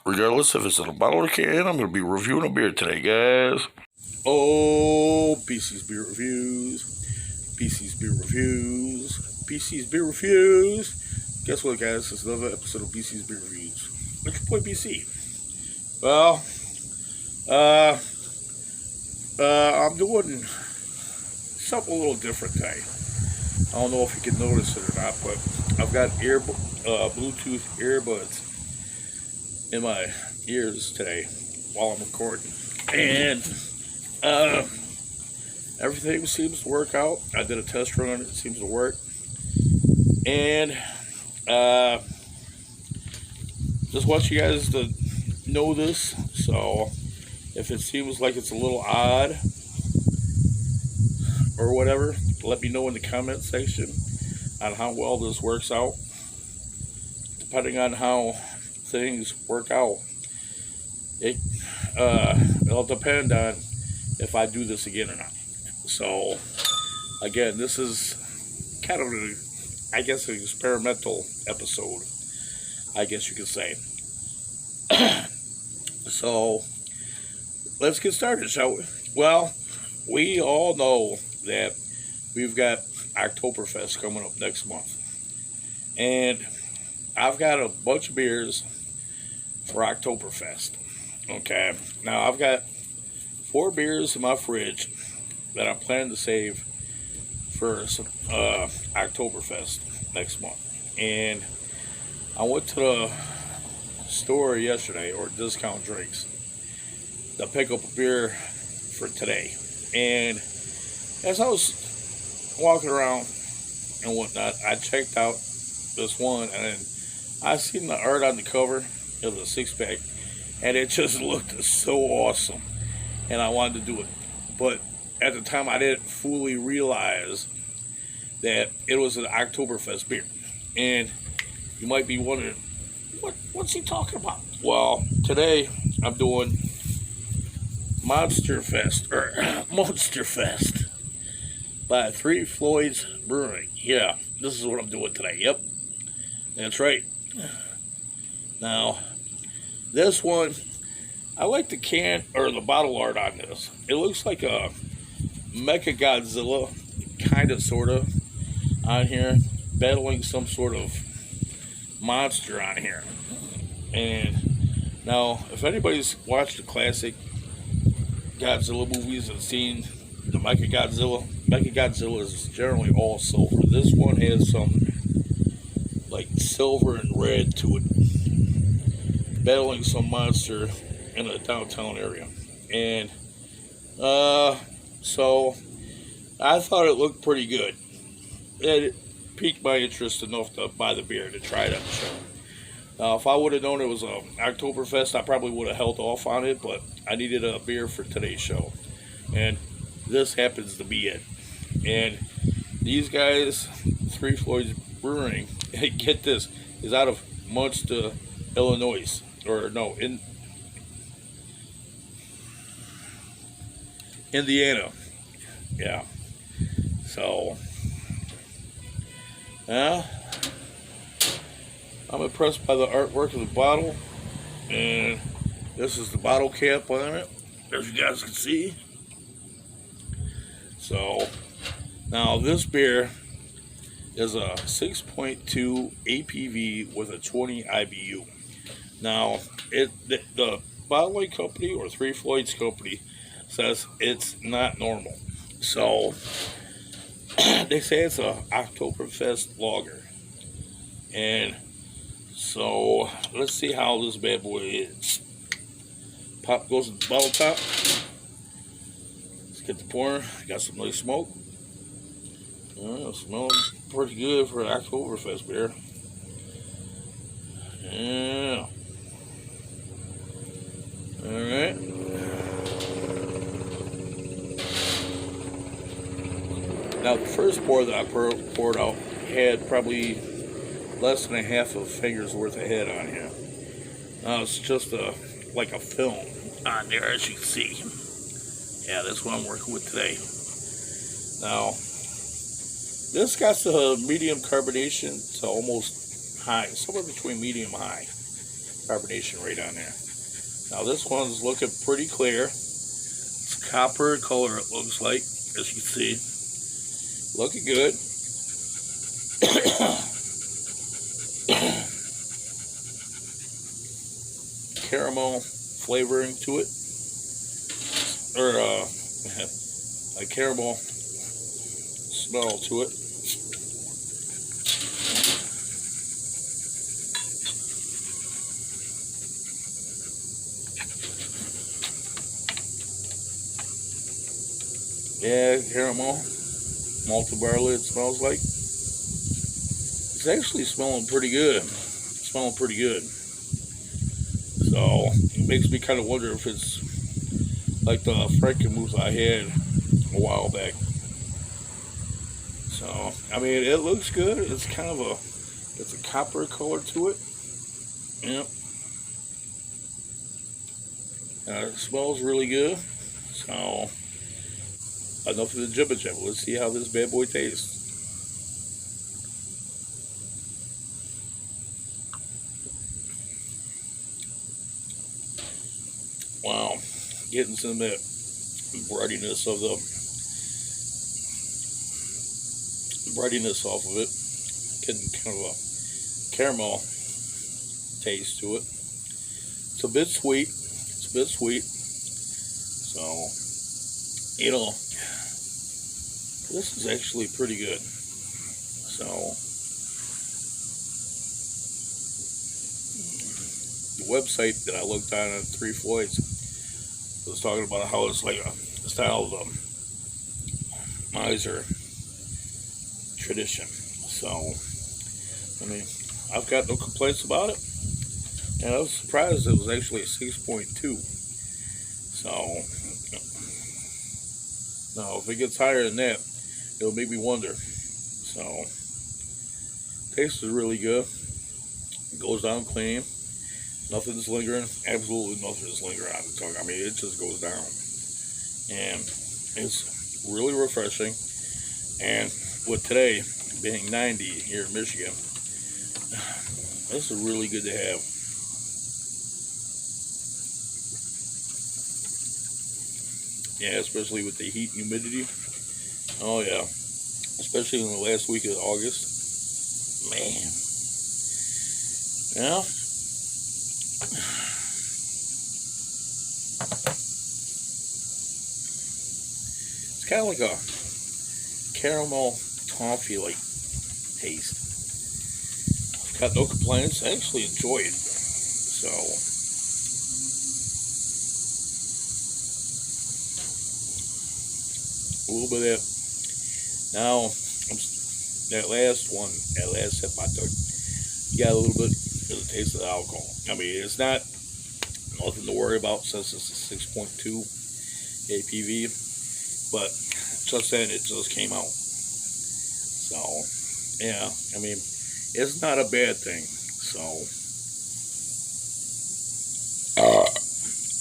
Regardless if it's in a bottle or can, I'm going to be reviewing a beer today, guys. Oh, BC's Beer Reviews. BC's Beer Reviews. BC's Beer Reviews. Guess what, guys? It's another episode of BC's Beer Reviews. What's your boy, BC? Well, I'm doing something a little different today. I don't know if you can notice it or not, but I've got Bluetooth earbuds in my ears today while I'm recording, and everything seems to work out. I did a test run; it seems to work, and just want you guys to know this. So, if it seems like it's a little odd or whatever, let me know in the comment section on how well this works out. Depending on how things work out, it'll depend on if I do this again or not. So again, this is kind of I guess an experimental episode, I guess you could say. So let's get started, shall we? Well, we all know that we've got Oktoberfest coming up next month, and I've got a bunch of beers for Oktoberfest. Okay, now I've got 4 beers in my fridge that I'm planning to save for some Oktoberfest next month. And I went to the store yesterday, or Discount Drinks, to pick up a beer for today. And as I was walking around and whatnot, I checked out this one, and then I seen the art on the cover. It was a 6-pack, and it just looked so awesome, and I wanted to do it. But at the time, I didn't fully realize that it was an Oktoberfest beer. And you might be wondering, what's he talking about? Well, today I'm doing Munsterfest by Floyds Brewing. Yeah, this is what I'm doing today. Yep, that's right. Now, this one, I like the can or the bottle art on this. It looks like a Mecha Godzilla, kind of, sort of, on here, battling some sort of monster on here. And now, if anybody's watched the classic Godzilla movies and seen the Mecha Godzilla is generally all silver. This one has some like silver and red to it, battling some monster in a downtown area. And so I thought it looked pretty good. It piqued my interest enough to buy the beer to try it on the show. Now, if I would have known it was a Oktoberfest, I probably would have held off on it, but I needed a beer for today's show, and this happens to be it. And these guys, Floyds Brewing, get this, is out of Munster, Illinois, or no, in Indiana. Yeah. So, I'm impressed by the artwork of the bottle, and this is the bottle cap on it, as you guys can see. So, now this beer is a 6.2 APV with a 20 IBU. Now, the bottling company, or Floyds company, says it's not normal. So, they say it's a Oktoberfest lager. And so, let's see how this bad boy is. Pop goes in the bottle top. Let's get the pouring. Got some nice smoke. Smells pretty good for an Oktoberfest beer. Yeah. Alright. Now, the first pour that I poured out had probably less than a half of a finger's worth of head on here. Now, it's just like a film on there, as you can see. Yeah, that's what I'm working with today. Now, this got the medium carbonation to almost high, somewhere between medium and high. carbonation rate on there. Now this one's looking pretty clear. It's copper color, it looks like, as you can see. Looking good. Caramel flavoring to it, or a caramel smell to it. Yeah, caramel, malted barley, it smells like. It's actually smelling pretty good. Smelling pretty good. So, it makes me kind of wonder if it's like the Frankenmuth I had a while back. So, I mean, it looks good. It's kind of it's a copper color to it. Yep. It smells really good. So, enough of the jibba jabba. Let's see how this bad boy tastes. Wow, getting some of that breadiness of the breadiness off of it. Getting kind of a caramel taste to it. It's a bit sweet. It's a bit sweet. So, you know, this is actually pretty good. So, the website that I looked on Three Floyds was talking about how it's like a style of miser tradition. So, I mean, I've got no complaints about it. And I was surprised it was actually a 6.2. So, now if it gets higher than that, it'll make me wonder. So, taste is really good. It goes down clean. Nothing's lingering. Absolutely nothing's lingering on the tongue. I mean, it just goes down. And it's really refreshing. And with today being 90 here in Michigan, this is really good to have. Yeah, especially with the heat and humidity. Oh yeah. Especially in the last week of August. Man. Yeah. It's kind of like a caramel toffee like taste. I've got no complaints. I actually enjoy it. So, a little bit of that. Now, that last sip I took, you got a little bit of the taste of the alcohol. I mean, it's not nothing to worry about since it's a 6.2 APV, but just then it just came out. So, yeah, I mean, it's not a bad thing. So,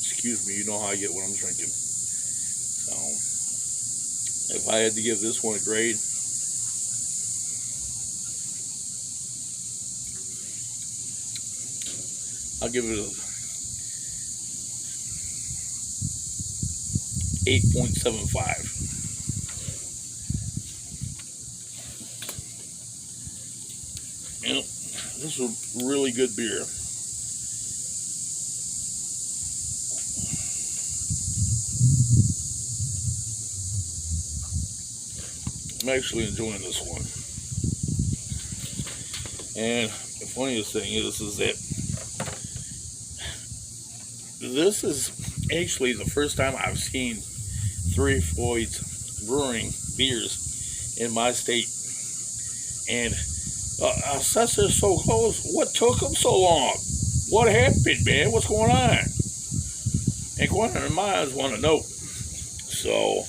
excuse me, you know how I get when I'm drinking. So, if I had to give this one a grade, I'll give it a 8.75. Yep, this is a really good beer. I'm actually enjoying this one. And the funniest thing is that this is actually the first time I've seen Three Floyds brewing beers in my state. And since they're so close, what took them so long? What happened, man? What's going on? Inquiring minds want to know. So,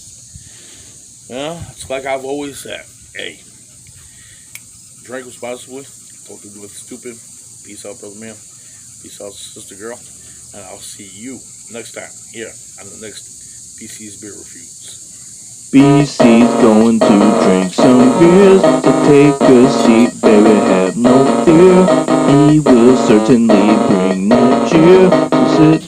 yeah, it's like I've always said. Hey, drink responsibly. Don't do it stupid. Peace out, brother man. Peace out, sister girl. And I'll see you next time here on the next PC's Beer Reviews. BC's going to drink some beers, so take a seat, baby, have no fear. He will certainly bring the cheer. Sit